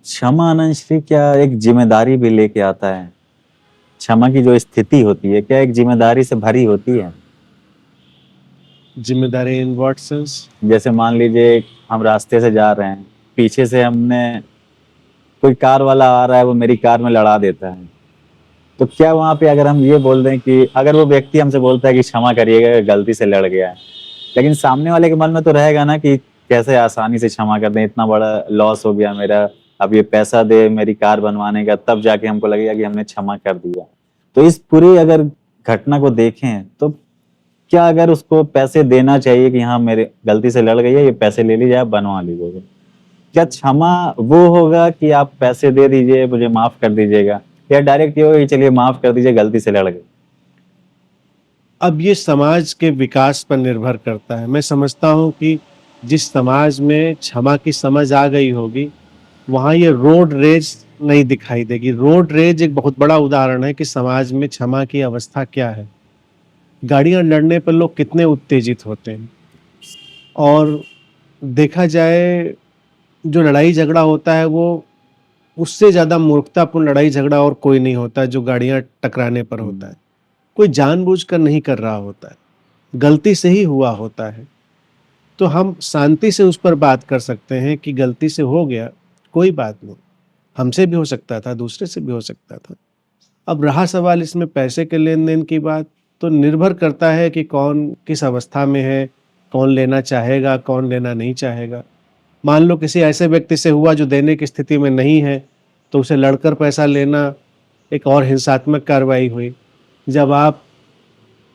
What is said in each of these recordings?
क्षमा अनुश्री क्या एक जिम्मेदारी भी लेके आता है? क्षमा की जो स्थिति होती है क्या एक जिम्मेदारी से भरी होती है? जिम्मेदारी इन व्हाट सेंस? जैसे मान लीजिए हम रास्ते से जा रहे हैं, पीछे से हमने कोई कार वाला आ रहा है, वो मेरी कार में लड़ा देता है, तो क्या वहां पे अगर हम ये बोल दें कि अगर वो व्यक्ति हमसे बोलता है कि क्षमा करिएगा गलती से लड़ गया है, लेकिन सामने वाले के मन में तो रहेगा ना कि कैसे आसानी से क्षमा कर दें, इतना बड़ा लॉस हो गया मेरा, अब ये पैसा दे मेरी कार बनवाने का, तब जाके हमको लगेगा कि हमने क्षमा कर दिया। तो इस पूरी अगर घटना को देखें तो क्या अगर उसको पैसे देना चाहिए कि हाँ मेरे गलती से लड़ गई है, ये पैसे ले लीजिए आप बनवा लीजिएगा? क्या क्षमा वो होगा कि आप पैसे दे दीजिए मुझे माफ कर दीजिएगा, या डायरेक्ट ये होगा कि चलिए माफ कर दीजिए गलती से लड़ गए? अब ये समाज के विकास पर निर्भर करता है। मैं समझता हूँ कि जिस समाज में क्षमा की समझ आ गई होगी, वहाँ ये रोड रेज नहीं दिखाई देगी। रोड रेज एक बहुत बड़ा उदाहरण है कि समाज में क्षमा की अवस्था क्या है। गाड़ियाँ लड़ने पर लोग कितने उत्तेजित होते हैं, और देखा जाए जो लड़ाई झगड़ा होता है वो उससे ज़्यादा मूर्खतापूर्ण लड़ाई झगड़ा और कोई नहीं होता जो गाड़ियाँ टकराने पर होता है। कोई जानबूझकर नहीं कर रहा होता है, गलती से ही हुआ होता है। तो हम शांति से उस पर बात कर सकते हैं कि गलती से हो गया, कोई बात नहीं, हमसे भी हो सकता था, दूसरे से भी हो सकता था। अब रहा सवाल इसमें पैसे के लेन देन की बात, तो निर्भर करता है कि कौन किस अवस्था में है, कौन लेना चाहेगा, कौन लेना नहीं चाहेगा। मान लो किसी ऐसे व्यक्ति से हुआ जो देने की स्थिति में नहीं है, तो उसे लड़कर पैसा लेना एक और हिंसात्मक कार्रवाई हुई। जब आप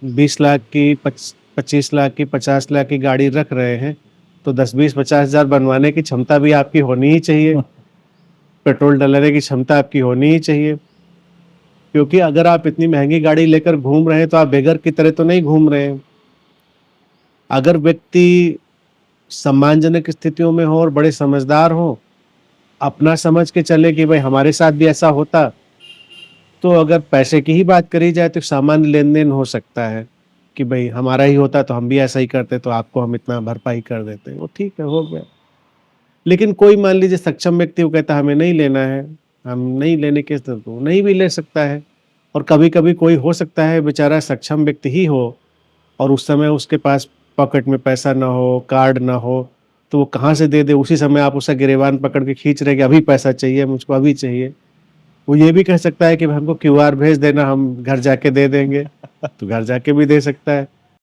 20 लाख की 25 लाख की 50 लाख की गाड़ी रख रहे हैं, तो 10-20-50 हज़ार बनवाने की क्षमता भी आपकी होनी ही चाहिए, पेट्रोल डलाने की क्षमता आपकी होनी ही चाहिए। क्योंकि अगर आप इतनी महंगी गाड़ी लेकर घूम रहे हैं तो आप बेघर की तरह तो नहीं घूम रहे हैं। अगर व्यक्ति सम्मानजनक स्थितियों में हो और बड़े समझदार हो, अपना समझ के चले कि भाई हमारे साथ भी ऐसा होता, तो अगर पैसे की ही बात करी जाए तो सामान्य लेन देन हो सकता है कि भाई हमारा ही होता तो हम भी ऐसा ही करते, तो आपको हम इतना भरपाई कर देते, वो ठीक है, हो गया। लेकिन कोई मान लीजिए सक्षम व्यक्ति वो कहता हमें नहीं लेना है, हम नहीं लेने के, तो नहीं भी ले सकता है। और कभी कभी कोई हो सकता है बेचारा सक्षम व्यक्ति ही हो और उस समय उसके पास पॉकेट में पैसा ना हो, कार्ड ना हो, तो वो कहाँ से दे दे। उसी समय आप उसका गिरेबान पकड़ के खींच रहे कि अभी पैसा चाहिए मुझको, अभी चाहिए। वो ये भी कह सकता है कि हमको क्यूआर भेज देना, हम घर जाके दे देंगे, तो घर जाके भी दे सकता है।